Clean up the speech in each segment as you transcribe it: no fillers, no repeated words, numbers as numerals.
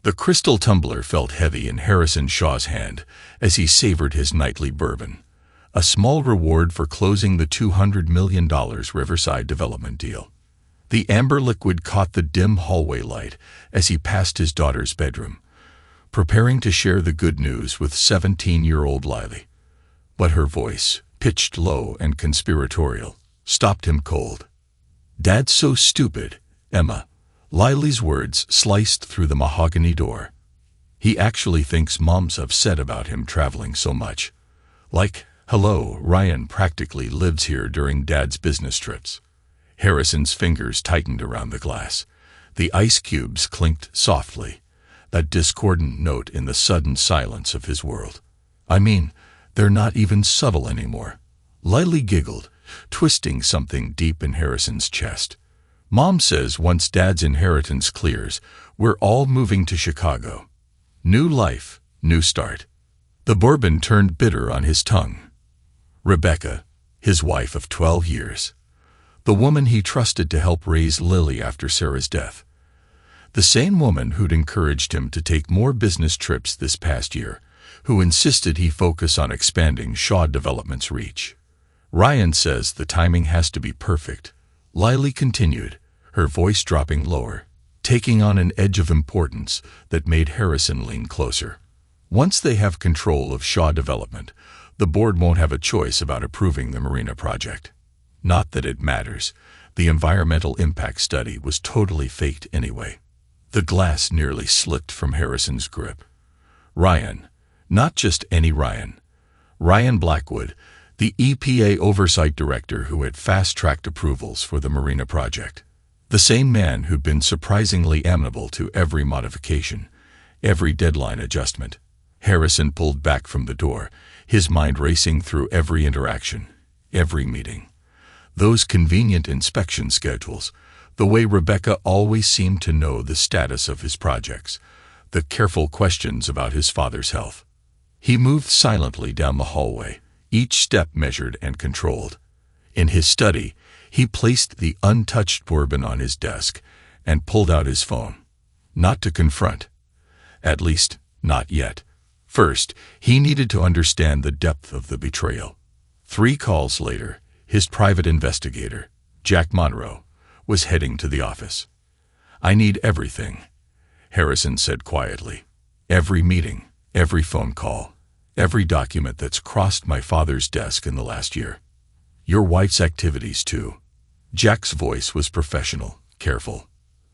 The crystal tumbler felt heavy in Harrison Shaw's hand as he savored his nightly bourbon, a small reward for closing the $200 million Riverside development deal. The amber liquid caught the dim hallway light as he passed his daughter's bedroom, preparing to share the good news with 17-year-old Lily. But her voice, pitched low and conspiratorial, stopped him cold. "Dad's so stupid, Emma." Lily's words sliced through the mahogany door. "He actually thinks Mom's upset about him traveling so much. Like, hello, Ryan practically lives here during Dad's business trips." Harrison's fingers tightened around the glass. The ice cubes clinked softly, that discordant note in the sudden silence of his world. "I mean, they're not even subtle anymore." Lily giggled, twisting something deep in Harrison's chest. "Mom says once Dad's inheritance clears, we're all moving to Chicago. New life, new start." The bourbon turned bitter on his tongue. Rebecca, his wife of 12 years. The woman he trusted to help raise Lily after Sarah's death. The same woman who'd encouraged him to take more business trips this past year, who insisted he focus on expanding Shaw Development's reach. "Ryan says the timing has to be perfect," Lily continued, her voice dropping lower, taking on an edge of importance that made Harrison lean closer. "Once they have control of Shaw Development, the board won't have a choice about approving the marina project. Not that it matters. The environmental impact study was totally faked anyway." The glass nearly slipped from Harrison's grip. Ryan, not just any Ryan. Ryan Blackwood, the EPA oversight director who had fast-tracked approvals for the marina project. The same man who'd been surprisingly amenable to every modification, every deadline adjustment. Harrison pulled back from the door, his mind racing through every interaction, every meeting. Those convenient inspection schedules, the way Rebecca always seemed to know the status of his projects, the careful questions about his father's health. He moved silently down the hallway, each step measured and controlled. In his study, he placed the untouched bourbon on his desk and pulled out his phone. Not to confront. At least, not yet. First, he needed to understand the depth of the betrayal. 3 calls later, his private investigator, Jack Monroe, was heading to the office. "I need everything," Harrison said quietly. "Every meeting, every phone call, every document that's crossed my father's desk in the last year. Your wife's activities, too." Jack's voice was professional, careful.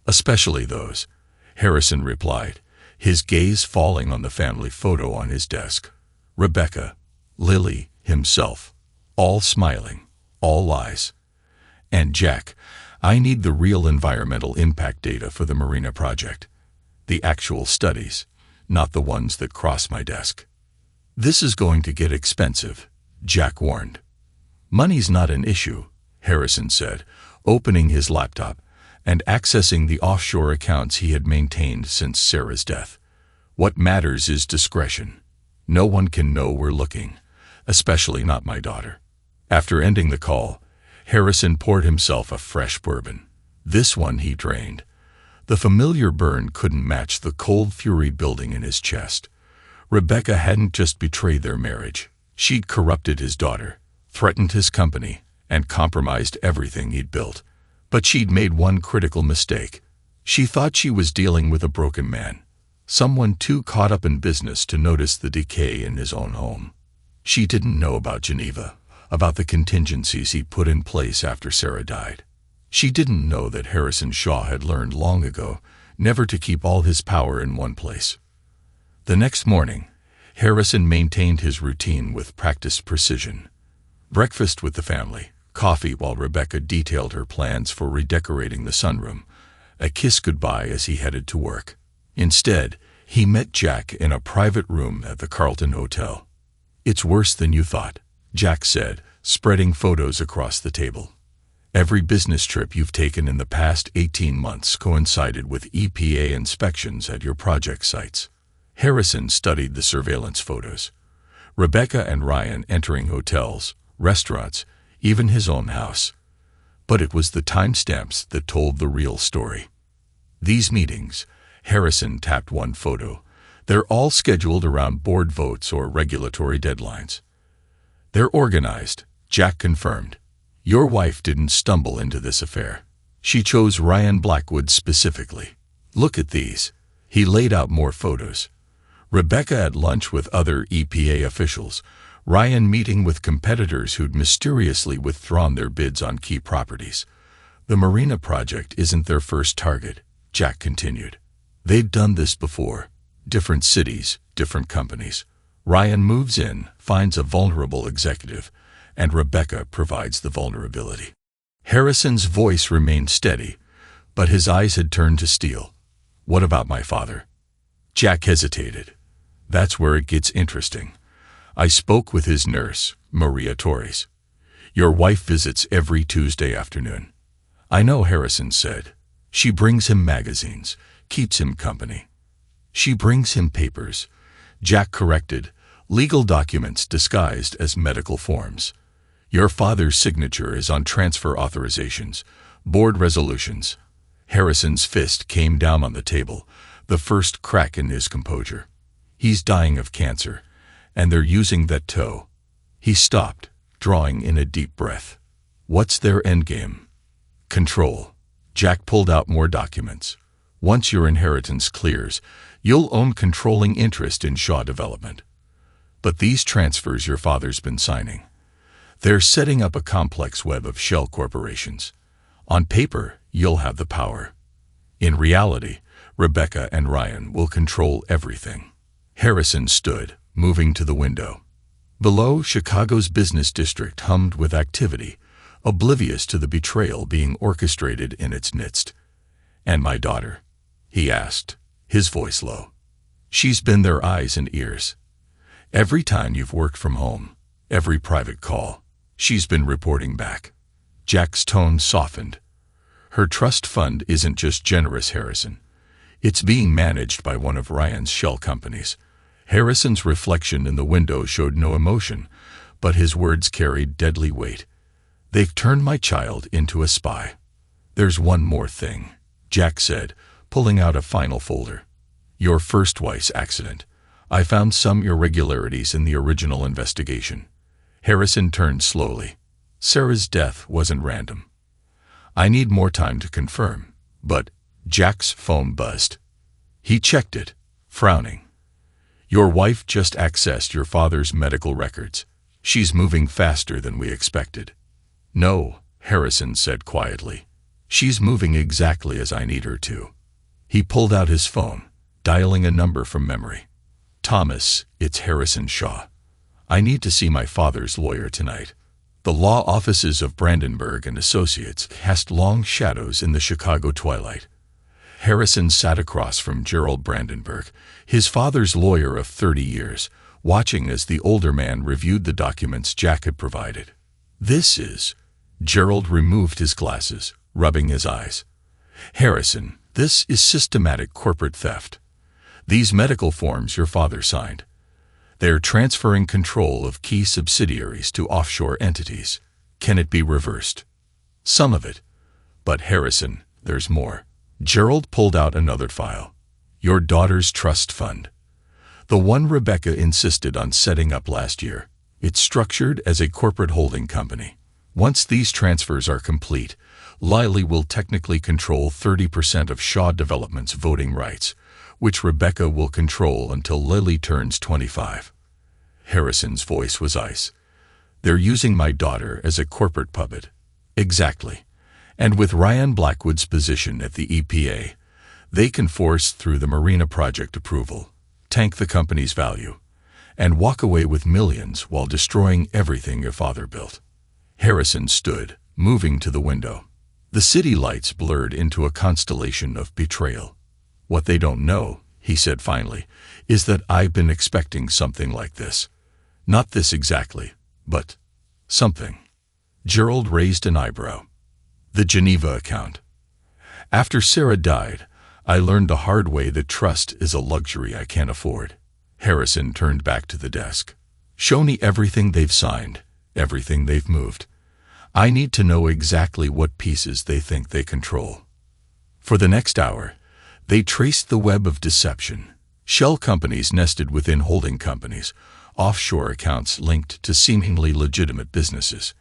"Especially those," Harrison replied, his gaze falling on the family photo on his desk. Rebecca, Lily, himself, all smiling, all lies. "And Jack, I need the real environmental impact data for the marina project. The actual studies, not the ones that cross my desk." "This is going to get expensive," Jack warned. "Money's not an issue," Harrison said, opening his laptop and accessing the offshore accounts he had maintained since Sarah's death. "What matters is discretion. No one can know we're looking, especially not my daughter." After ending the call, Harrison poured himself a fresh bourbon. This one he drained. The familiar burn couldn't match the cold fury building in his chest. Rebecca hadn't just betrayed their marriage. She'd corrupted his daughter, threatened his company, and compromised everything he'd built. But she'd made one critical mistake. She thought she was dealing with a broken man, someone too caught up in business to notice the decay in his own home. She didn't know about Geneva, about the contingencies he put in place after Sarah died. She didn't know that Harrison Shaw had learned long ago never to keep all his power in one place. The next morning, Harrison maintained his routine with practiced precision. Breakfast with the family, coffee while Rebecca detailed her plans for redecorating the sunroom, a kiss goodbye as he headed to work. Instead, he met Jack in a private room at the Carlton Hotel. "It's worse than you thought," Jack said, spreading photos across the table. "Every business trip you've taken in the past 18 months coincided with EPA inspections at your project sites." Harrison studied the surveillance photos. Rebecca and Ryan entering hotels, restaurants, even his own house. But it was the timestamps that told the real story. These meetings, Harrison tapped one photo. They're all scheduled around board votes or regulatory deadlines. They're organized, Jack confirmed. Your wife didn't stumble into this affair. She chose Ryan Blackwood specifically. Look at these. He laid out more photos. Rebecca at lunch with other EPA officials. Ryan meeting with competitors who'd mysteriously withdrawn their bids on key properties. The marina project isn't their first target, Jack continued. They'd done this before. Different cities, different companies. Ryan moves in, finds a vulnerable executive, and Rebecca provides the vulnerability. Harrison's voice remained steady, but his eyes had turned to steel. What about my father? Jack hesitated. That's where it gets interesting. I spoke with his nurse, Maria Torres. Your wife visits every Tuesday afternoon. I know, Harrison said. She brings him magazines, keeps him company. She brings him papers. Jack corrected, legal documents disguised as medical forms. Your father's signature is on transfer authorizations, board resolutions. Harrison's fist came down on the table, the first crack in his composure. He's dying of cancer, and they're using that toe. He stopped, drawing in a deep breath. What's their endgame? Control. Jack pulled out more documents. Once your inheritance clears, you'll own controlling interest in Shaw Development. But these transfers your father's been signing, they're setting up a complex web of shell corporations. On paper, you'll have the power. In reality, Rebecca and Ryan will control everything. Harrison stood, moving to the window. Below, Chicago's business district hummed with activity, oblivious to the betrayal being orchestrated in its midst. And my daughter? He asked, his voice low. She's been their eyes and ears. Every time you've worked from home, every private call, she's been reporting back. Jack's tone softened. Her trust fund isn't just generous, Harrison. It's being managed by one of Ryan's shell companies. Harrison's reflection in the window showed no emotion, but his words carried deadly weight. They've turned my child into a spy. There's one more thing, Jack said, pulling out a final folder. Your first wife's accident. I found some irregularities in the original investigation. Harrison turned slowly. Sarah's death wasn't random. I need more time to confirm, but Jack's phone buzzed. He checked it, frowning. Your wife just accessed your father's medical records. She's moving faster than we expected. No, Harrison said quietly. She's moving exactly as I need her to. He pulled out his phone, dialing a number from memory. Thomas, it's Harrison Shaw. I need to see my father's lawyer tonight. The law offices of Brandenburg and Associates cast long shadows in the Chicago twilight. Harrison sat across from Gerald Brandenburg, his father's lawyer of 30 years, watching as the older man reviewed the documents Jack had provided. This is... Gerald removed his glasses, rubbing his eyes. Harrison, this is systematic corporate theft. These medical forms your father signed. They're transferring control of key subsidiaries to offshore entities. Can it be reversed? Some of it. But Harrison, there's more. Gerald pulled out another file. Your daughter's trust fund. The one Rebecca insisted on setting up last year. It's structured as a corporate holding company. Once these transfers are complete, Lily will technically control 30% of Shaw Development's voting rights, which Rebecca will control until Lily turns 25. Harrison's voice was ice. They're using my daughter as a corporate puppet. Exactly. And with Ryan Blackwood's position at the EPA, they can force through the marina project approval, tank the company's value, and walk away with millions while destroying everything your father built. Harrison stood, moving to the window. The city lights blurred into a constellation of betrayal. What they don't know, he said finally, is that I've been expecting something like this. Not this exactly, but something. Gerald raised an eyebrow. The Geneva account. After Sarah died, I learned the hard way that trust is a luxury I can't afford. Harrison turned back to the desk. Show me everything they've signed, everything they've moved. I need to know exactly what pieces they think they control. For the next hour, They traced the web of deception. Shell companies nested within holding companies, offshore accounts linked to seemingly legitimate businesses.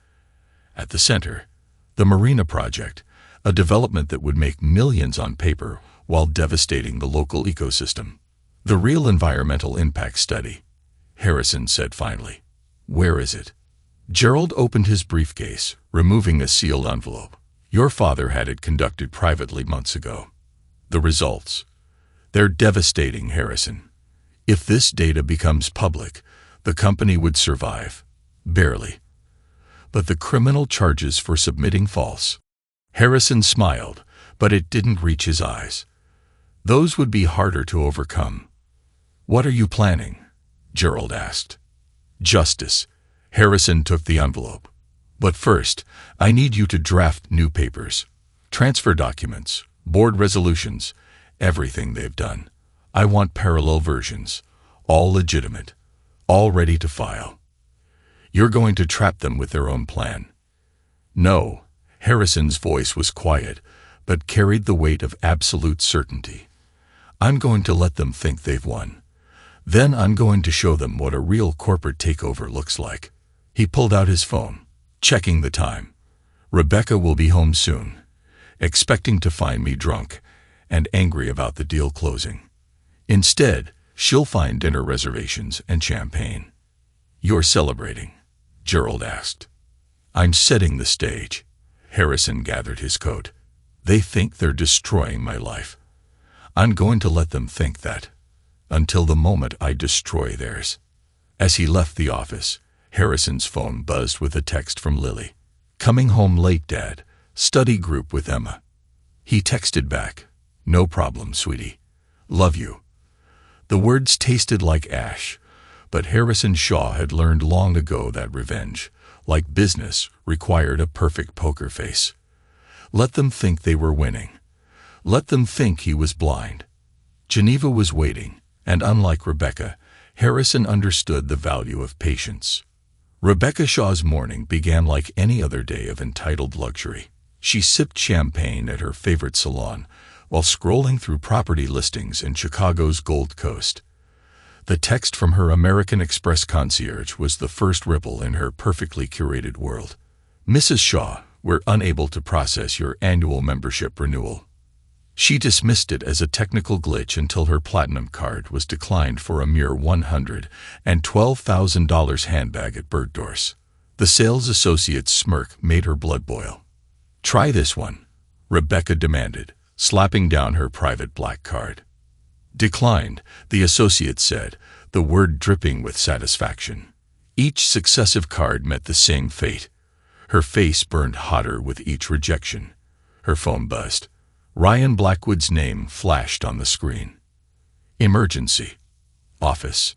At the center, the Marina Project, a development that would make millions on paper while devastating the local ecosystem. The real environmental impact study, Harrison said finally. Where is it? Gerald opened his briefcase, removing a sealed envelope. Your father had it conducted privately months ago. The results. They're devastating, Harrison. If this data becomes public, the company would survive. Barely. But the criminal charges for submitting false. Harrison smiled, but it didn't reach his eyes. Those would be harder to overcome. What are you planning? Gerald asked. Justice. Harrison took the envelope. But first, I need you to draft new papers. Transfer documents, board resolutions, everything they've done. I want parallel versions, all legitimate, all ready to file. You're going to trap them with their own plan. No, Harrison's voice was quiet, but carried the weight of absolute certainty. I'm going to let them think they've won. Then I'm going to show them what a real corporate takeover looks like. He pulled out his phone, checking the time. Rebecca will be home soon, expecting to find me drunk and angry about the deal closing. Instead, she'll find dinner reservations and champagne. You're celebrating? Gerald asked. I'm setting the stage. Harrison gathered his coat. They think they're destroying my life. I'm going to let them think that, until the moment I destroy theirs. As he left the office, Harrison's phone buzzed with a text from Lily. Coming home late, Dad. Study group with Emma. He texted back. No problem, sweetie. Love you. The words tasted like ash, but Harrison Shaw had learned long ago that revenge, like business, required a perfect poker face. Let them think they were winning. Let them think he was blind. Geneva was waiting, and unlike Rebecca, Harrison understood the value of patience. Rebecca Shaw's morning began like any other day of entitled luxury. She sipped champagne at her favorite salon while scrolling through property listings in Chicago's Gold Coast. The text from her American Express concierge was the first ripple in her perfectly curated world. Mrs. Shaw, we're unable to process your annual membership renewal. She dismissed it as a technical glitch until her platinum card was declined for a mere $112,000 handbag at Bergdorf's. The sales associate's smirk made her blood boil. Try this one, Rebecca demanded, slapping down her private black card. Declined, the associate said, the word dripping with satisfaction. Each successive card met the same fate. Her face burned hotter with each rejection. Her phone buzzed. Ryan Blackwood's name flashed on the screen. Emergency. Office.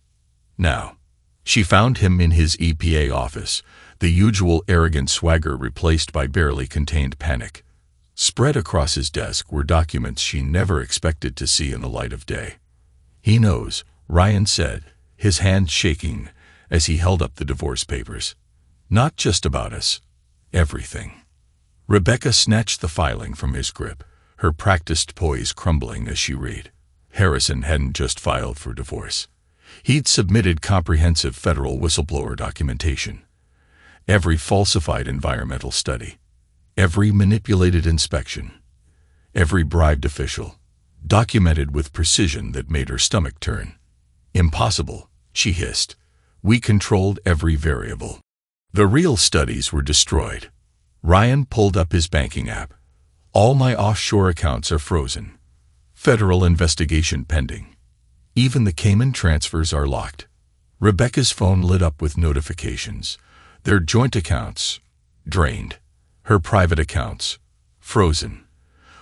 Now. She found him in his EPA office, the usual arrogant swagger replaced by barely contained panic. Spread across his desk were documents she never expected to see in the light of day. He knows, Ryan said, his hand shaking as he held up the divorce papers. Not just about us. Everything. Rebecca snatched the filing from his grip, her practiced poise crumbling as she read. Harrison hadn't just filed for divorce. He'd submitted comprehensive federal whistleblower documentation. Every falsified environmental study. Every manipulated inspection. Every bribed official. Documented with precision that made her stomach turn. Impossible, she hissed. We controlled every variable. The real studies were destroyed. Ryan pulled up his banking app. All my offshore accounts are frozen. Federal investigation pending. Even the Cayman transfers are locked. Rebecca's phone lit up with notifications. Their joint accounts, drained. Her private accounts, frozen.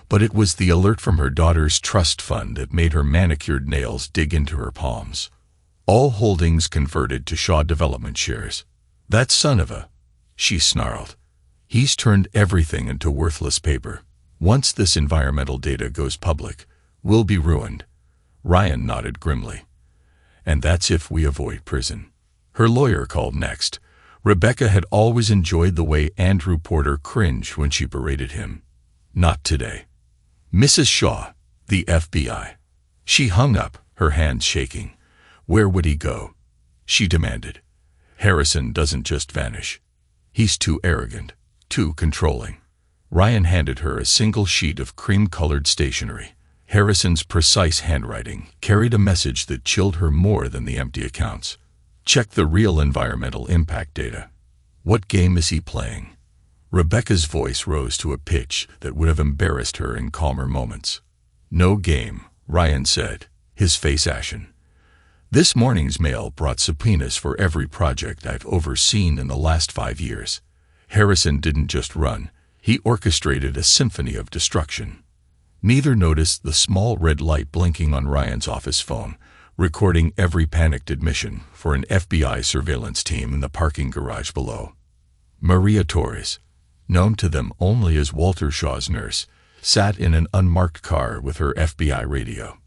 But it was the alert from her daughter's trust fund that made her manicured nails dig into her palms. All holdings converted to Shaw Development shares. That son of a, she snarled. He's turned everything into worthless paper. Once this environmental data goes public, we'll be ruined. Ryan nodded grimly. And that's if we avoid prison. Her lawyer called next. Rebecca had always enjoyed the way Andrew Porter cringed when she berated him. Not today. Mrs. Shaw, The FBI. She hung up, her hands shaking. Where would he go? She demanded. Harrison doesn't just vanish. He's too arrogant, too controlling. Ryan handed her a single sheet of cream-colored stationery. Harrison's precise handwriting carried a message that chilled her more than the empty accounts. Check the real environmental impact data. What game is he playing? Rebecca's voice rose to a pitch that would have embarrassed her in calmer moments. No game, Ryan said, his face ashen. This morning's mail brought subpoenas for every project I've overseen in the last 5 years. Harrison didn't just run, he orchestrated a symphony of destruction. Neither noticed the small red light blinking on Ryan's office phone, recording every panicked admission for an FBI surveillance team in the parking garage below. Maria Torres, known to them only as Walter Shaw's nurse, sat in an unmarked car with her FBI radio.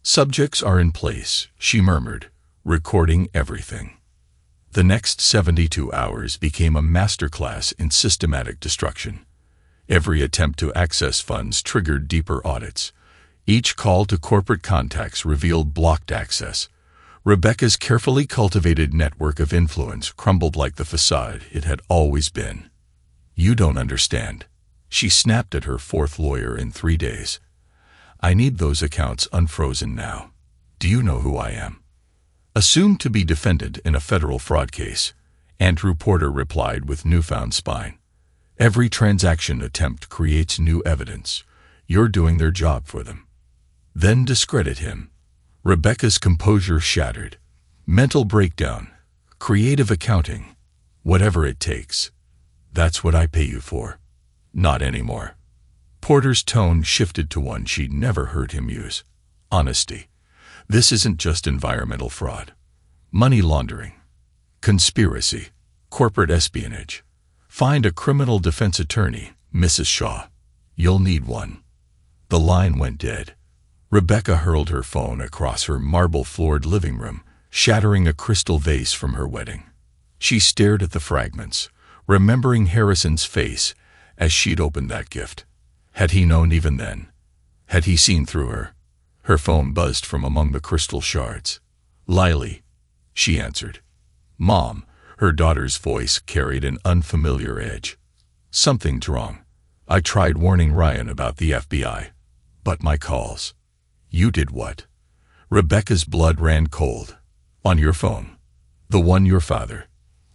Subjects are in place, she murmured, recording everything. The next 72 hours became a masterclass in systematic destruction. Every attempt to access funds triggered deeper audits. Each call to corporate contacts revealed blocked access. Rebecca's carefully cultivated network of influence crumbled like the facade it had always been. You don't understand. She snapped at her fourth lawyer in 3 days. I need those accounts unfrozen now. Do you know who I am? Assumed to be defendant in a federal fraud case, Andrew Porter replied with newfound spine. Every transaction attempt creates new evidence. You're doing their job for them. Then discredit him. Rebecca's composure shattered. Mental breakdown. Creative accounting. Whatever it takes. That's what I pay you for. Not anymore. Porter's tone shifted to one she'd never heard him use. Honesty. This isn't just environmental fraud. Money laundering. Conspiracy. Corporate espionage. Find a criminal defense attorney, Mrs. Shaw. You'll need one. The line went dead. Rebecca hurled her phone across her marble-floored living room, shattering a crystal vase from her wedding. She stared at the fragments, remembering Harrison's face as she'd opened that gift. Had he known even then? Had he seen through her? Her phone buzzed from among the crystal shards. Lily, she answered. Mom, her daughter's voice carried an unfamiliar edge. Something's wrong. I tried warning Ryan about the FBI. But my calls. You did what? Rebecca's blood ran cold. On your phone. The one your father.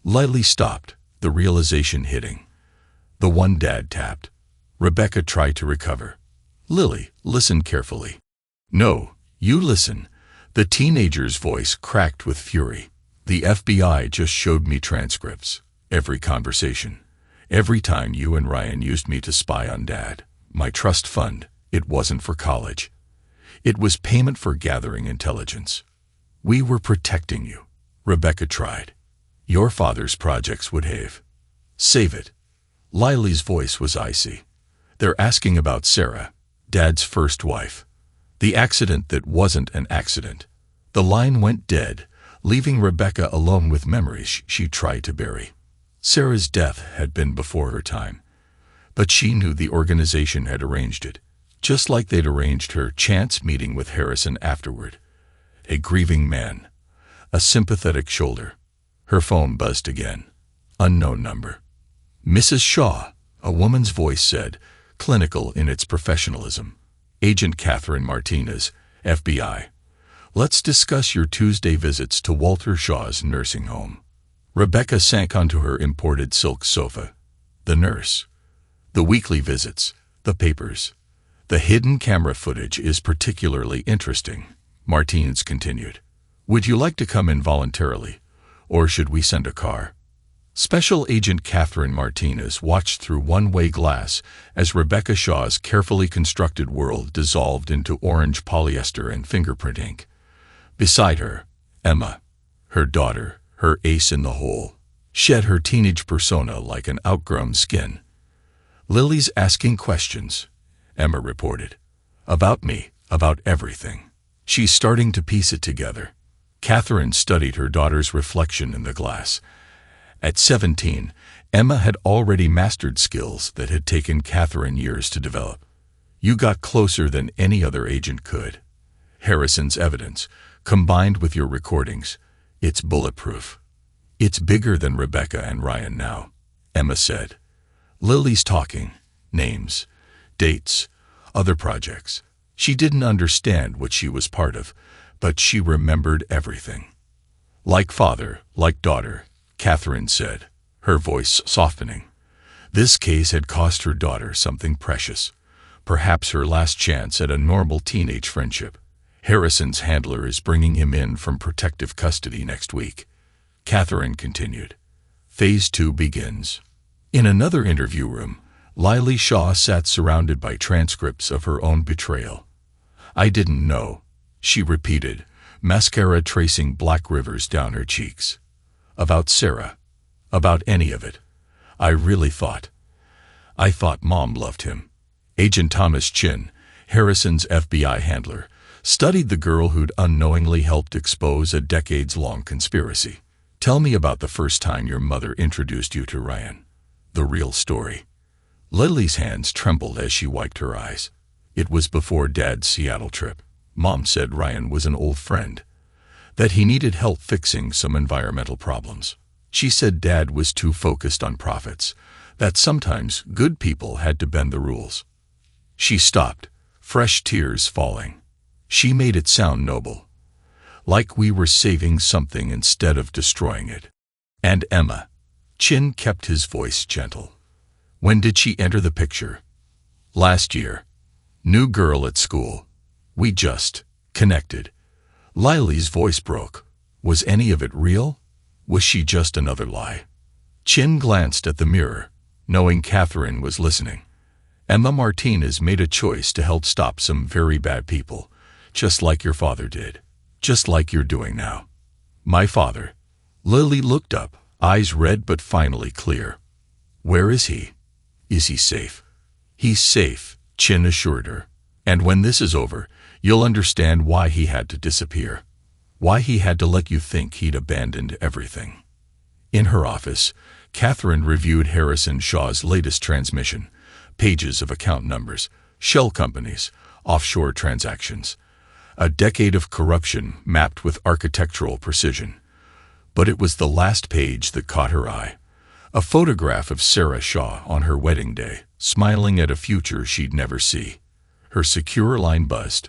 Lily stopped, the realization hitting. The one Dad tapped. Rebecca tried to recover. Lily, listen carefully. No, you listen. The teenager's voice cracked with fury. The FBI just showed me transcripts. Every conversation. Every time you and Ryan used me to spy on Dad. My trust fund. It wasn't for college. It was payment for gathering intelligence. We were protecting you. Rebecca tried. Your father's projects would have. Save it. Lily's voice was icy. They're asking about Sarah, Dad's first wife. The accident that wasn't an accident. The line went dead, leaving Rebecca alone with memories she tried to bury. Sarah's death had been before her time, but she knew the organization had arranged it, just like they'd arranged her chance meeting with Harrison afterward. A grieving man, a sympathetic shoulder. Her phone buzzed again. Unknown number. Mrs. Shaw, a woman's voice said, clinical in its professionalism. Agent Catherine Martinez, FBI. Let's discuss your Tuesday visits to Walter Shaw's nursing home. Rebecca sank onto her imported silk sofa. The nurse. The weekly visits. The papers. The hidden camera footage is particularly interesting, Martinez continued. Would you like to come in voluntarily, or should we send a car? Special Agent Catherine Martinez watched through one-way glass as Rebecca Shaw's carefully constructed world dissolved into orange polyester and fingerprint ink. Beside her, Emma, her daughter, her ace in the hole, shed her teenage persona like an outgrown skin. Lily's asking questions, Emma reported. About me, about everything. She's starting to piece it together. Catherine studied her daughter's reflection in the glass. At 17, Emma had already mastered skills that had taken Catherine years to develop. You got closer than any other agent could. Harrison's evidence, combined with your recordings, it's bulletproof. It's bigger than Rebecca and Ryan now, Emma said. Lily's talking. Names, dates, other projects. She didn't understand what she was part of, but she remembered everything. Like father, like daughter, Catherine said, her voice softening. This case had cost her daughter something precious, perhaps her last chance at a normal teenage friendship. Harrison's handler is bringing him in from protective custody next week. Catherine continued. Phase 2 begins. In another interview room, Lily Shaw sat surrounded by transcripts of her own betrayal. I didn't know, she repeated, mascara tracing black rivers down her cheeks. About Sarah. About any of it. I really thought. I thought Mom loved him. Agent Thomas Chin, Harrison's FBI handler, studied the girl who'd unknowingly helped expose a decades-long conspiracy. Tell me about the first time your mother introduced you to Ryan. The real story. Lily's hands trembled as she wiped her eyes. It was before Dad's Seattle trip. Mom said Ryan was an old friend, that he needed help fixing some environmental problems. She said Dad was too focused on profits, that sometimes good people had to bend the rules. She stopped, fresh tears falling. She made it sound noble, like we were saving something instead of destroying it. And Emma. Chin kept his voice gentle. When did she enter the picture? Last year. New girl at school. We just connected. Lily's voice broke. Was any of it real? Was she just another lie? Chin glanced at the mirror, knowing Catherine was listening. Emma Martinez made a choice to help stop some very bad people, just like your father did, just like you're doing now. My father. Lily looked up, eyes red but finally clear. Where is he? Is he safe? He's safe, Chin assured her. And when this is over, you'll understand why he had to disappear. Why he had to let you think he'd abandoned everything. In her office, Catherine reviewed Harrison Shaw's latest transmission, pages of account numbers, shell companies, offshore transactions. A decade of corruption mapped with architectural precision. But it was the last page that caught her eye. A photograph of Sarah Shaw on her wedding day, smiling at a future she'd never see. Her secure line buzzed.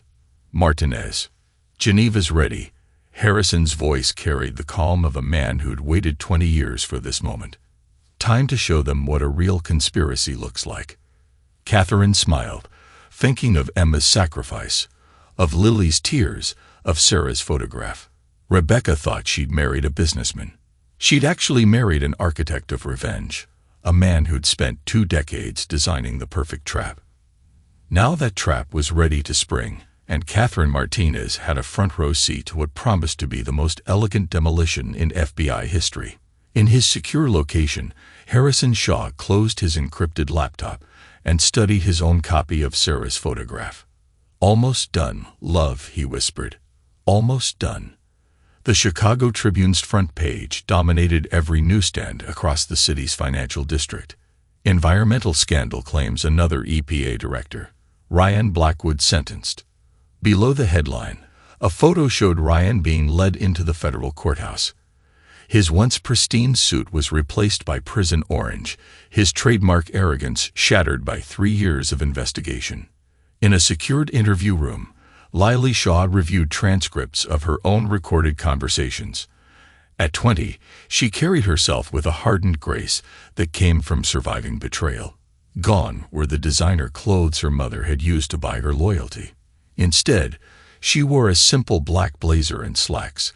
Martinez. Geneva's ready. Harrison's voice carried the calm of a man who'd waited 20 years for this moment. Time to show them what a real conspiracy looks like. Catherine smiled, thinking of Emma's sacrifice, of Lily's tears, of Sarah's photograph. Rebecca thought she'd married a businessman. She'd actually married an architect of revenge, a man who'd spent 2 decades designing the perfect trap. Now that trap was ready to spring, and Catherine Martinez had a front-row seat to what promised to be the most elegant demolition in FBI history. In his secure location, Harrison Shaw closed his encrypted laptop and studied his own copy of Sarah's photograph. Almost done, love, he whispered. Almost done. The Chicago Tribune's front page dominated every newsstand across the city's financial district. Environmental scandal claims another EPA director, Ryan Blackwood, sentenced. Below the headline, a photo showed Ryan being led into the federal courthouse. His once pristine suit was replaced by prison orange, his trademark arrogance shattered by 3 years of investigation. In a secured interview room, Lily Shaw reviewed transcripts of her own recorded conversations. At 20, she carried herself with a hardened grace that came from surviving betrayal. Gone were the designer clothes her mother had used to buy her loyalty. Instead, she wore a simple black blazer and slacks,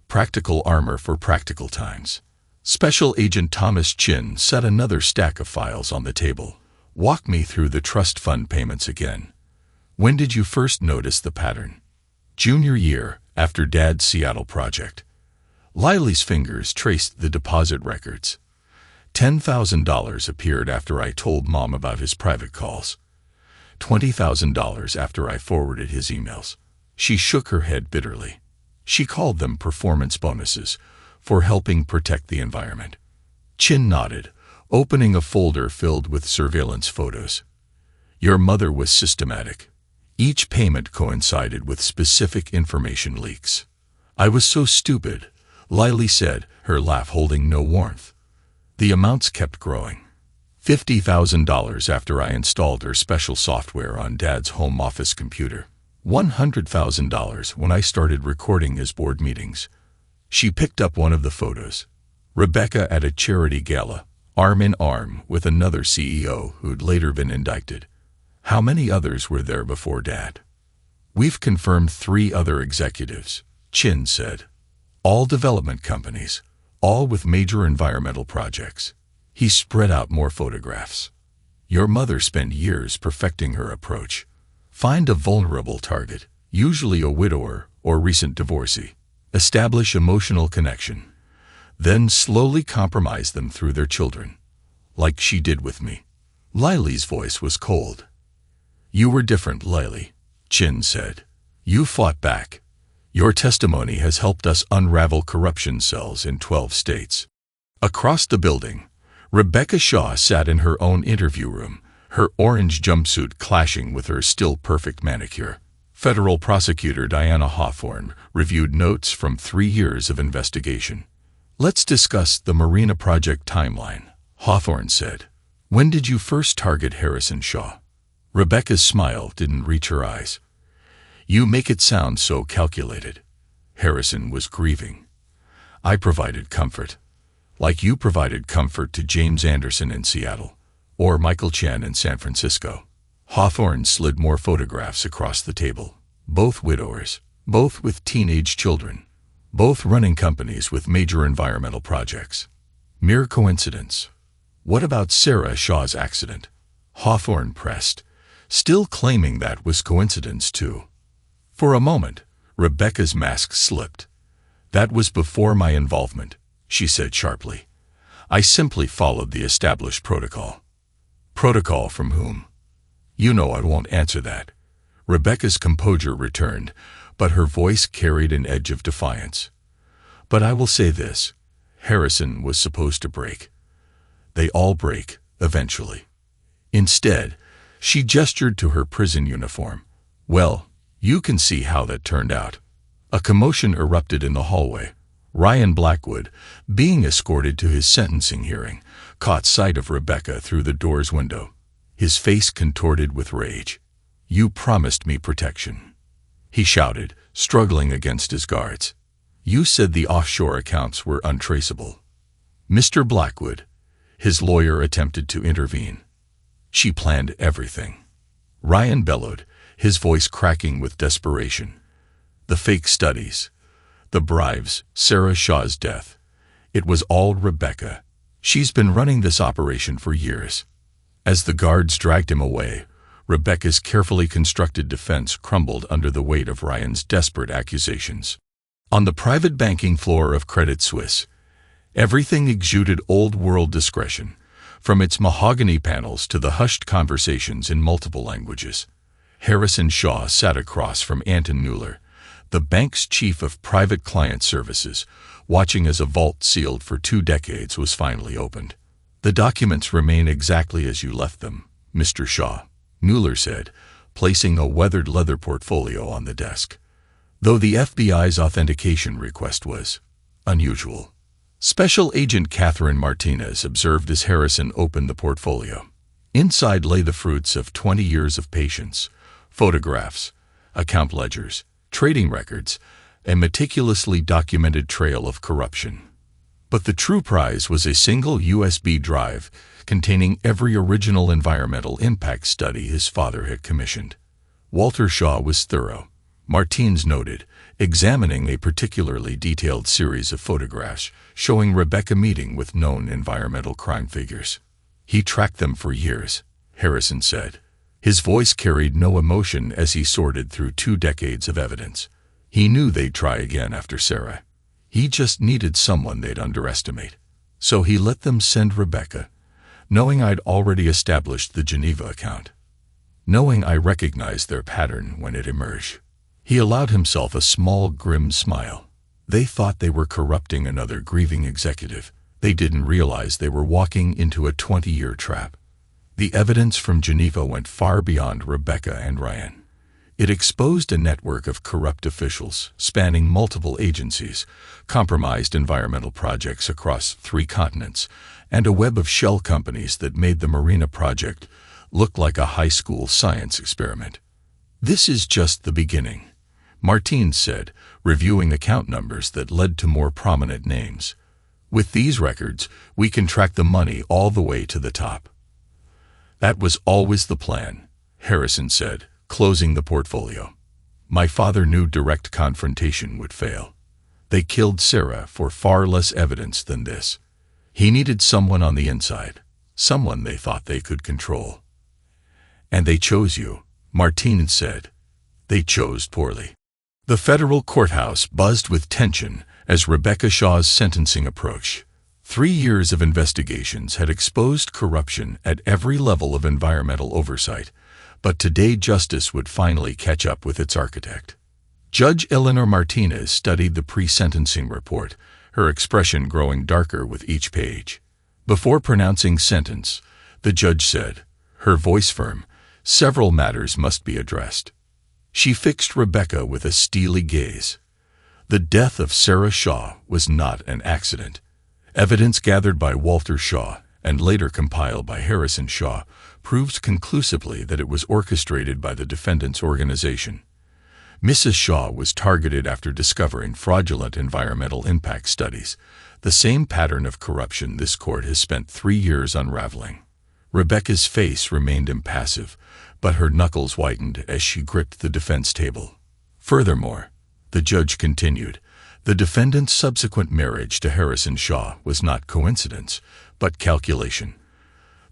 practical armor for practical times. Special Agent Thomas Chin set another stack of files on the table. Walk me through the trust fund payments again. When did you first notice the pattern? Junior year, after Dad's Seattle project. Lily's fingers traced the deposit records. $10,000 appeared after I told Mom about his private calls. $20,000 after I forwarded his emails. She shook her head bitterly. She called them performance bonuses for helping protect the environment. Chin nodded, opening a folder filled with surveillance photos. Your mother was systematic. Each payment coincided with specific information leaks. I was so stupid, Lily said, her laugh holding no warmth. The amounts kept growing. $50,000 after I installed her special software on Dad's home office computer. $100,000 when I started recording his board meetings. She picked up one of the photos. Rebecca at a charity gala, arm in arm with another CEO who'd later been indicted. How many others were there before Dad? We've confirmed 3 other executives, Chin said. All development companies, all with major environmental projects. He spread out more photographs. Your mother spent years perfecting her approach. Find a vulnerable target, usually a widower or recent divorcee. Establish emotional connection. Then slowly compromise them through their children. Like she did with me. Lily's voice was cold. You were different, Lily, Chin said. You fought back. Your testimony has helped us unravel corruption cells in 12 states. Across the building, Rebecca Shaw sat in her own interview room, her orange jumpsuit clashing with her still-perfect manicure. Federal prosecutor Diana Hawthorne reviewed notes from 3 years of investigation. Let's discuss the Marina Project timeline, Hawthorne said. When did you first target Harrison Shaw? Rebecca's smile didn't reach her eyes. You make it sound so calculated. Harrison was grieving. I provided comfort. Like you provided comfort to James Anderson in Seattle, or Michael Chen in San Francisco. Hawthorne slid more photographs across the table. Both widowers, both with teenage children, both running companies with major environmental projects. Mere coincidence. What about Sarah Shaw's accident? Hawthorne pressed, still claiming that was coincidence too. For a moment, Rebecca's mask slipped. That was before my involvement, she said sharply. I simply followed the established protocol. Protocol from whom? You know I won't answer that. Rebecca's composure returned, but her voice carried an edge of defiance. But I will say this. Harrison was supposed to break. They all break, eventually. Instead, she gestured to her prison uniform. Well, you can see how that turned out. A commotion erupted in the hallway. Ryan Blackwood, being escorted to his sentencing hearing, caught sight of Rebecca through the door's window. His face contorted with rage. You promised me protection, he shouted, struggling against his guards. You said the offshore accounts were untraceable. Mr. Blackwood, his lawyer attempted to intervene. She planned everything. Ryan bellowed, his voice cracking with desperation. The fake studies, the bribes, Sarah Shaw's death. It was all Rebecca. She's been running this operation for years. As the guards dragged him away, Rebecca's carefully constructed defense crumbled under the weight of Ryan's desperate accusations. On the private banking floor of Credit Suisse, everything exuded old-world discretion, from its mahogany panels to the hushed conversations in multiple languages. Harrison Shaw sat across from Anton Mueller, the bank's chief of private client services, watching as a vault sealed for 2 decades was finally opened. The documents remain exactly as you left them, Mr. Shaw, Mueller said, placing a weathered leather portfolio on the desk. Though the FBI's authentication request was unusual. Special Agent Catherine Martinez observed as Harrison opened the portfolio. Inside lay the fruits of 20 years of patience, photographs, account ledgers, trading records, a meticulously documented trail of corruption. But the true prize was a single USB drive containing every original environmental impact study his father had commissioned. Walter Shaw was thorough, Martins noted, examining a particularly detailed series of photographs showing Rebecca meeting with known environmental crime figures. He tracked them for years, Harrison said. His voice carried no emotion as he sorted through 2 decades of evidence. He knew they'd try again after Sarah. He just needed someone they'd underestimate. So he let them send Rebecca, knowing I'd already established the Geneva account. Knowing I recognized their pattern when it emerged. He allowed himself a small, grim smile. They thought they were corrupting another grieving executive. They didn't realize they were walking into a 20-year trap. The evidence from Geneva went far beyond Rebecca and Ryan. It exposed a network of corrupt officials spanning multiple agencies, compromised environmental projects across 3 continents, and a web of shell companies that made the Marina project look like a high school science experiment. "This is just the beginning," Martine said, reviewing the count numbers that led to more prominent names. "With these records, we can track the money all the way to the top." "That was always the plan," Harrison said, closing the portfolio. "My father knew direct confrontation would fail. They killed Sarah for far less evidence than this. He needed someone on the inside, someone they thought they could control." "And they chose you," Martine said. "They chose poorly." The federal courthouse buzzed with tension as Rebecca Shaw's sentencing approached. 3 years of investigations had exposed corruption at every level of environmental oversight, but today justice would finally catch up with its architect. Judge Eleanor Martinez studied the pre-sentencing report, her expression growing darker with each page. Before pronouncing sentence, the judge said, her voice firm, "Several matters must be addressed." She fixed Rebecca with a steely gaze. The death of Sarah Shaw was not an accident. Evidence gathered by Walter Shaw and later compiled by Harrison Shaw proved conclusively that it was orchestrated by the defendant's organization. Mrs. Shaw was targeted after discovering fraudulent environmental impact studies, the same pattern of corruption this court has spent 3 years unraveling. Rebecca's face remained impassive, but her knuckles whitened as she gripped the defense table. Furthermore, the judge continued, the defendant's subsequent marriage to Harrison Shaw was not coincidence, but calculation.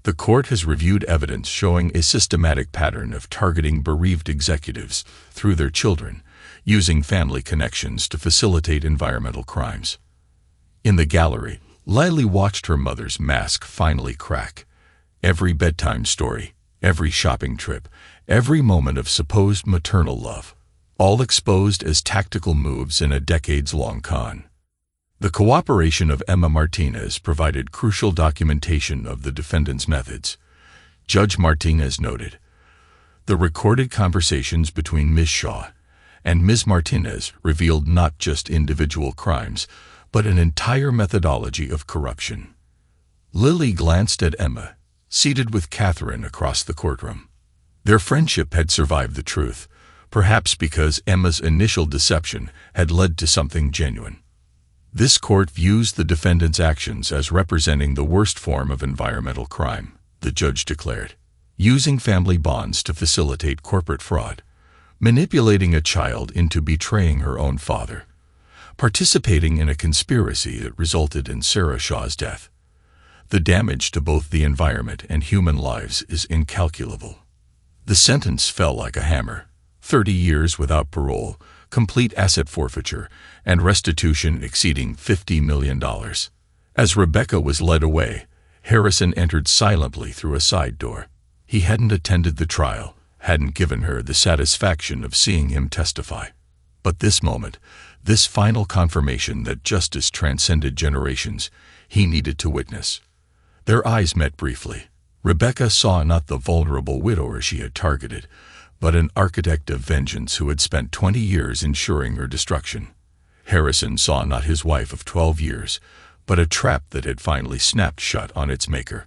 The court has reviewed evidence showing a systematic pattern of targeting bereaved executives through their children, using family connections to facilitate environmental crimes. In the gallery, Lily watched her mother's mask finally crack. Every bedtime story, every shopping trip, every moment of supposed maternal love, all exposed as tactical moves in a decades-long con. The cooperation of Emma Martinez provided crucial documentation of the defendant's methods. Judge Martinez noted, the recorded conversations between Ms. Shaw and Ms. Martinez revealed not just individual crimes, but an entire methodology of corruption. Lily glanced at Emma, seated with Catherine across the courtroom. Their friendship had survived the truth, perhaps because Emma's initial deception had led to something genuine. This court views the defendant's actions as representing the worst form of environmental crime, the judge declared, using family bonds to facilitate corporate fraud, manipulating a child into betraying her own father, participating in a conspiracy that resulted in Sarah Shaw's death. The damage to both the environment and human lives is incalculable. The sentence fell like a hammer, 30 years without parole, complete asset forfeiture, and restitution exceeding $50 million. As Rebecca was led away, Harrison entered silently through a side door. He hadn't attended the trial, hadn't given her the satisfaction of seeing him testify. But this moment, this final confirmation that justice transcended generations, he needed to witness. Their eyes met briefly. Rebecca saw not the vulnerable widower she had targeted, but an architect of vengeance who had spent 20 years ensuring her destruction. Harrison saw not his wife of 12 years, but a trap that had finally snapped shut on its maker.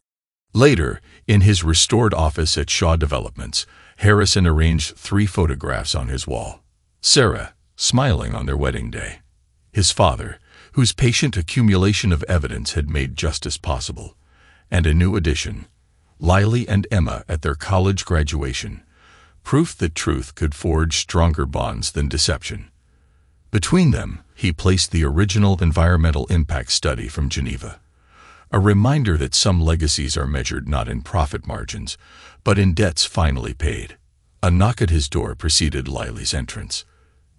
Later, in his restored office at Shaw Developments, Harrison arranged 3 photographs on his wall. Sarah, smiling on their wedding day. His father, whose patient accumulation of evidence had made justice possible. And a new addition, Lily and Emma at their college graduation. Proof that truth could forge stronger bonds than deception. Between them, he placed the original environmental impact study from Geneva. A reminder that some legacies are measured not in profit margins, but in debts finally paid. A knock at his door preceded Lily's entrance.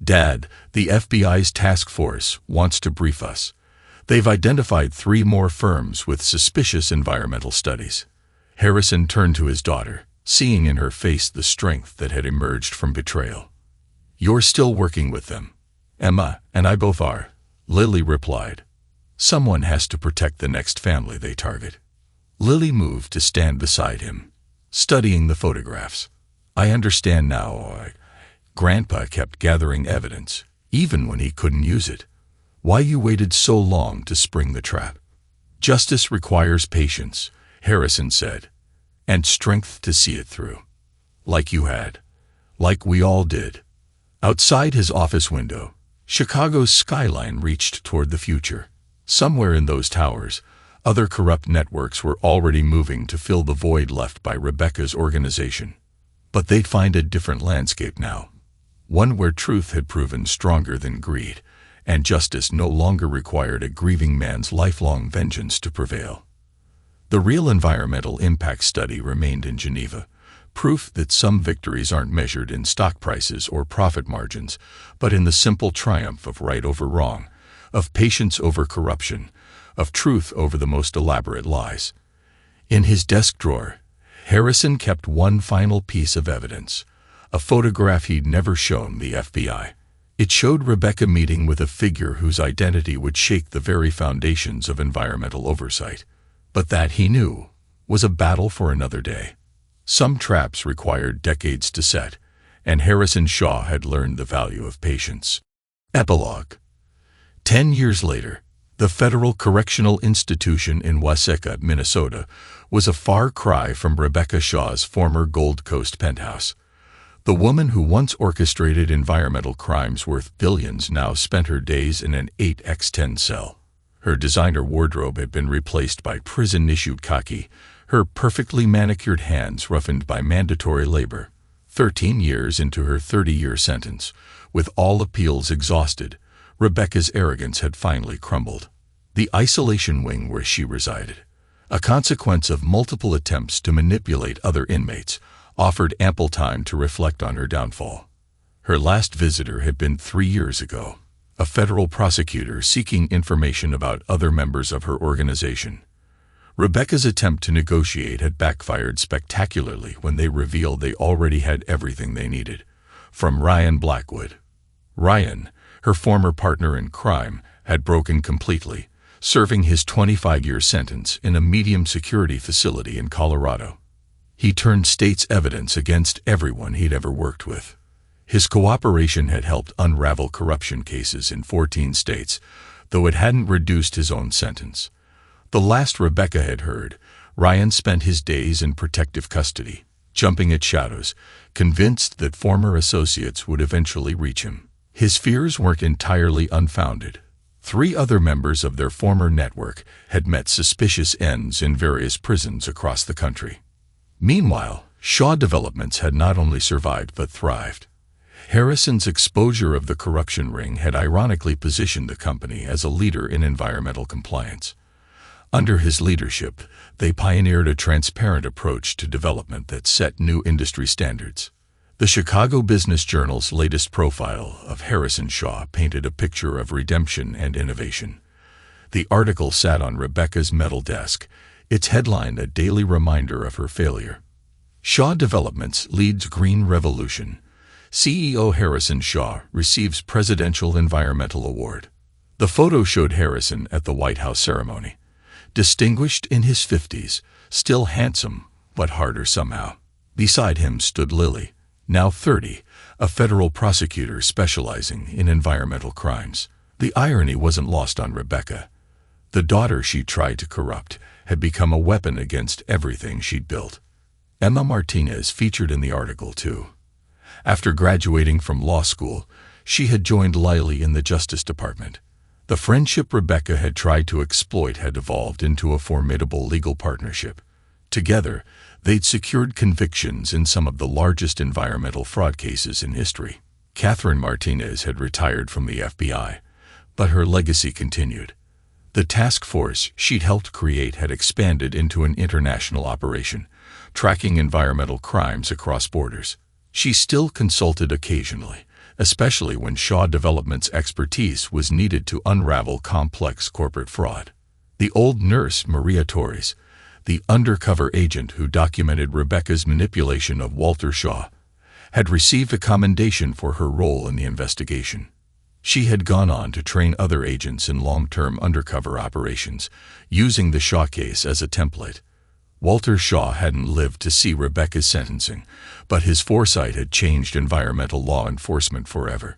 "Dad, the FBI's task force wants to brief us. They've identified 3 more firms with suspicious environmental studies." Harrison turned to his daughter, seeing in her face the strength that had emerged from betrayal. "You're still working with them." "Emma and I both are," Lily replied. "Someone has to protect the next family they target." Lily moved to stand beside him. studying the photographs. I understand now. Grandpa kept gathering evidence, even when he couldn't use it. Why you waited so long to spring the trap? Justice requires patience, Harrison said, and strength to see it through. Like you had. Like we all did. Outside his office window, Chicago's skyline reached toward the future. Somewhere in those towers, other corrupt networks were already moving to fill the void left by Rebecca's organization. But they'd find a different landscape now. One where truth had proven stronger than greed, and justice no longer required a grieving man's lifelong vengeance to prevail. The real environmental impact study remained in Geneva, proof that some victories aren't measured in stock prices or profit margins, but in the simple triumph of right over wrong, of patience over corruption, of truth over the most elaborate lies. In his desk drawer, Harrison kept one final piece of evidence, a photograph he'd never shown the FBI. It showed Rebecca meeting with a figure whose identity would shake the very foundations of environmental oversight. But that, he knew, was a battle for another day. Some traps required decades to set, and Harrison Shaw had learned the value of patience. Epilogue. 10 years later, the Federal Correctional Institution in Waseca, Minnesota, was a far cry from Rebecca Shaw's former Gold Coast penthouse. The woman who once orchestrated environmental crimes worth billions now spent her days in an 8x10 cell. Her designer wardrobe had been replaced by prison-issued khaki, her perfectly manicured hands roughened by mandatory labor. 13 years into her 30-year sentence, with all appeals exhausted, Rebecca's arrogance had finally crumbled. The isolation wing where she resided, a consequence of multiple attempts to manipulate other inmates, offered ample time to reflect on her downfall. Her last visitor had been 3 years ago, a federal prosecutor seeking information about other members of her organization. Rebecca's attempt to negotiate had backfired spectacularly when they revealed they already had everything they needed, from Ryan Blackwood. Ryan, her former partner in crime, had broken completely, serving his 25-year sentence in a medium-security facility in Colorado. He turned state's evidence against everyone he'd ever worked with. His cooperation had helped unravel corruption cases in 14 states, though it hadn't reduced his own sentence. The last Rebecca had heard, Ryan spent his days in protective custody, jumping at shadows, convinced that former associates would eventually reach him. His fears weren't entirely unfounded. 3 other members of their former network had met suspicious ends in various prisons across the country. Meanwhile, Shaw Developments had not only survived but thrived. Harrison's exposure of the corruption ring had ironically positioned the company as a leader in environmental compliance. Under his leadership, they pioneered a transparent approach to development that set new industry standards. The Chicago Business Journal's latest profile of Harrison Shaw painted a picture of redemption and innovation. The article sat on Rebecca's metal desk, its headline a daily reminder of her failure. Shaw Developments leads Green Revolution. CEO Harrison Shaw receives Presidential Environmental Award. The photo showed Harrison at the White House ceremony. Distinguished in his 50s, still handsome, but harder somehow. Beside him stood Lily, now 30, a federal prosecutor specializing in environmental crimes. The irony wasn't lost on Rebecca. The daughter she tried to corrupt had become a weapon against everything she'd built. Emma Martinez featured in the article, too. After graduating from law school, she had joined Lily in the Justice Department. The friendship Rebecca had tried to exploit had evolved into a formidable legal partnership. Together, they'd secured convictions in some of the largest environmental fraud cases in history. Catherine Martinez had retired from the FBI, but her legacy continued. The task force she'd helped create had expanded into an international operation, tracking environmental crimes across borders. She still consulted occasionally, especially when Shaw Development's expertise was needed to unravel complex corporate fraud. The old nurse, Maria Torres, the undercover agent who documented Rebecca's manipulation of Walter Shaw, had received a commendation for her role in the investigation. She had gone on to train other agents in long-term undercover operations, using the Shaw case as a template. Walter Shaw hadn't lived to see Rebecca's sentencing, but his foresight had changed environmental law enforcement forever.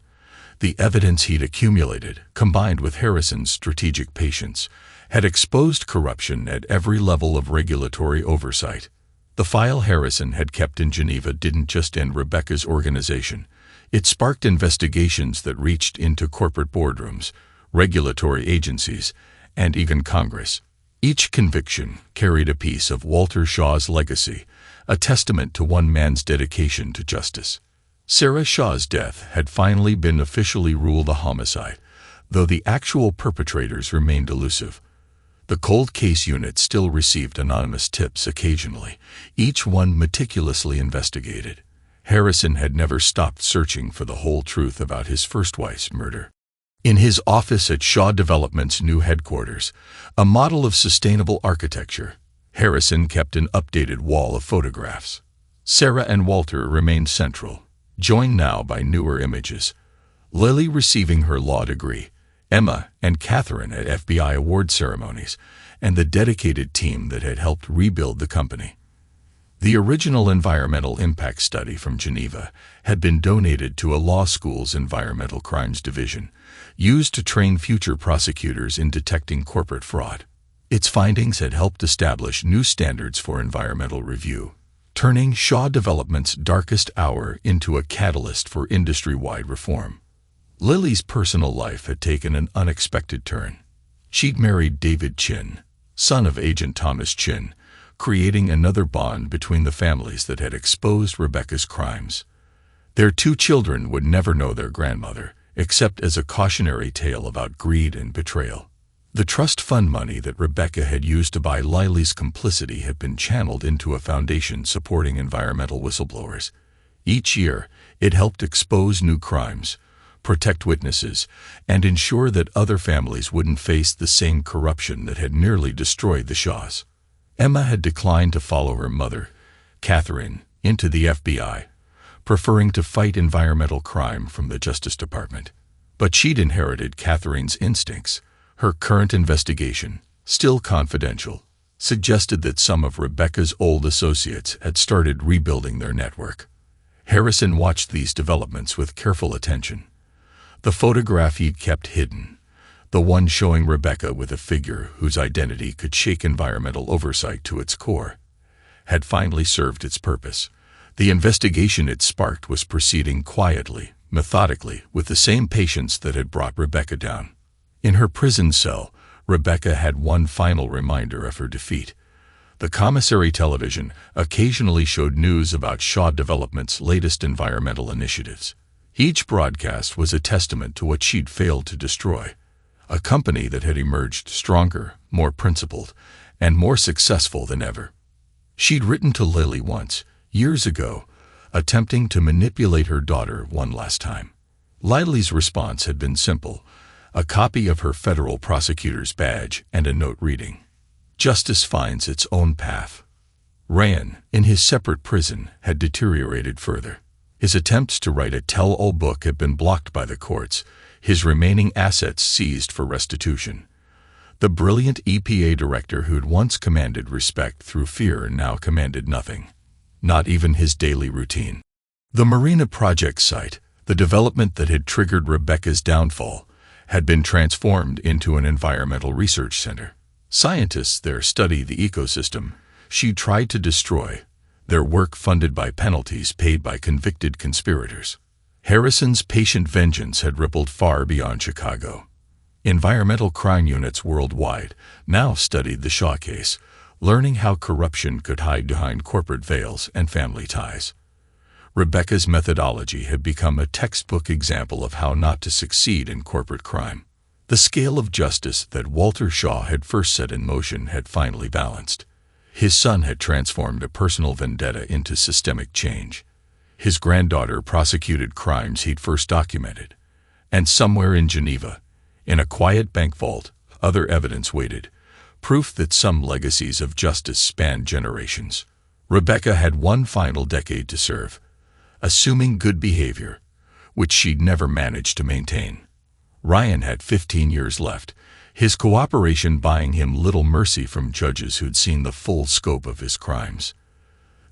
The evidence he'd accumulated, combined with Harrison's strategic patience, had exposed corruption at every level of regulatory oversight. The file Harrison had kept in Geneva didn't just end Rebecca's organization. It sparked investigations that reached into corporate boardrooms, regulatory agencies, and even Congress. Each conviction carried a piece of Walter Shaw's legacy, a testament to one man's dedication to justice. Sarah Shaw's death had finally been officially ruled a homicide, though the actual perpetrators remained elusive. The cold case unit still received anonymous tips occasionally, each one meticulously investigated. Harrison had never stopped searching for the whole truth about his first wife's murder. In his office at Shaw Development's new headquarters, a model of sustainable architecture, Harrison kept an updated wall of photographs. Sarah and Walter remained central, joined now by newer images. Lily receiving her law degree, Emma and Catherine at FBI award ceremonies, and the dedicated team that had helped rebuild the company. The original environmental impact study from Geneva had been donated to a law school's environmental crimes division, used to train future prosecutors in detecting corporate fraud. Its findings had helped establish new standards for environmental review, turning Shaw Development's darkest hour into a catalyst for industry-wide reform. Lily's personal life had taken an unexpected turn. She'd married David Chin, son of Agent Thomas Chin, creating another bond between the families that had exposed Rebecca's crimes. Their 2 children would never know their grandmother, except as a cautionary tale about greed and betrayal. The trust fund money that Rebecca had used to buy Lily's complicity had been channeled into a foundation supporting environmental whistleblowers. Each year, it helped expose new crimes, protect witnesses, and ensure that other families wouldn't face the same corruption that had nearly destroyed the Shaws. Emma had declined to follow her mother, Catherine, into the FBI, preferring to fight environmental crime from the Justice Department. But she'd inherited Catherine's instincts. Her current investigation, still confidential, suggested that some of Rebecca's old associates had started rebuilding their network. Harrison watched these developments with careful attention. The photograph he'd kept hidden, the one showing Rebecca with a figure whose identity could shake environmental oversight to its core, had finally served its purpose. The investigation it sparked was proceeding quietly, methodically, with the same patience that had brought Rebecca down. In her prison cell, Rebecca had one final reminder of her defeat. The commissary television occasionally showed news about Shaw Development's latest environmental initiatives. Each broadcast was a testament to what she'd failed to destroy, a company that had emerged stronger, more principled, and more successful than ever. She'd written to Lily once, years ago, attempting to manipulate her daughter one last time. Lily's response had been simple, a copy of her federal prosecutor's badge and a note reading, "Justice finds its own path." Ryan, in his separate prison, had deteriorated further. His attempts to write a tell-all book had been blocked by the courts, his remaining assets seized for restitution. The brilliant EPA director who'd once commanded respect through fear now commanded nothing, not even his daily routine. The Marina Project site, the development that had triggered Rebecca's downfall, had been transformed into an environmental research center. Scientists there study the ecosystem she tried to destroy, their work funded by penalties paid by convicted conspirators. Harrison's patient vengeance had rippled far beyond Chicago. Environmental crime units worldwide now studied the Shaw case, learning how corruption could hide behind corporate veils and family ties. Rebecca's methodology had become a textbook example of how not to succeed in corporate crime. The scale of justice that Walter Shaw had first set in motion had finally balanced. His son had transformed a personal vendetta into systemic change. His granddaughter prosecuted crimes he'd first documented. And somewhere in Geneva, in a quiet bank vault, other evidence waited, proof that some legacies of justice spanned generations. Rebecca had one final decade to serve, assuming good behavior, which she'd never managed to maintain. Ryan had 15 years left, his cooperation buying him little mercy from judges who'd seen the full scope of his crimes.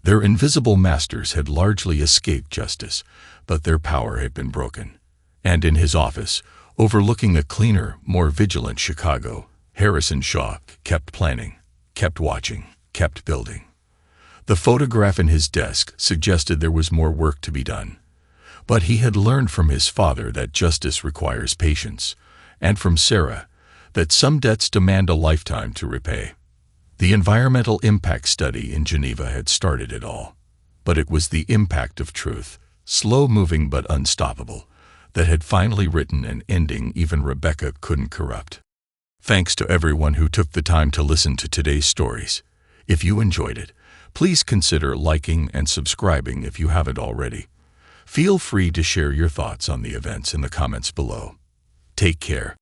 Their invisible masters had largely escaped justice, but their power had been broken. And in his office, overlooking a cleaner, more vigilant Chicago, Harrison Shaw kept planning, kept watching, kept building. The photograph in his desk suggested there was more work to be done. But he had learned from his father that justice requires patience, and from Sarah, that some debts demand a lifetime to repay. The environmental impact study in Geneva had started it all. But it was the impact of truth, slow-moving but unstoppable, that had finally written an ending even Rebecca couldn't corrupt. Thanks to everyone who took the time to listen to today's stories. If you enjoyed it, please consider liking and subscribing if you haven't already. Feel free to share your thoughts on the events in the comments below. Take care,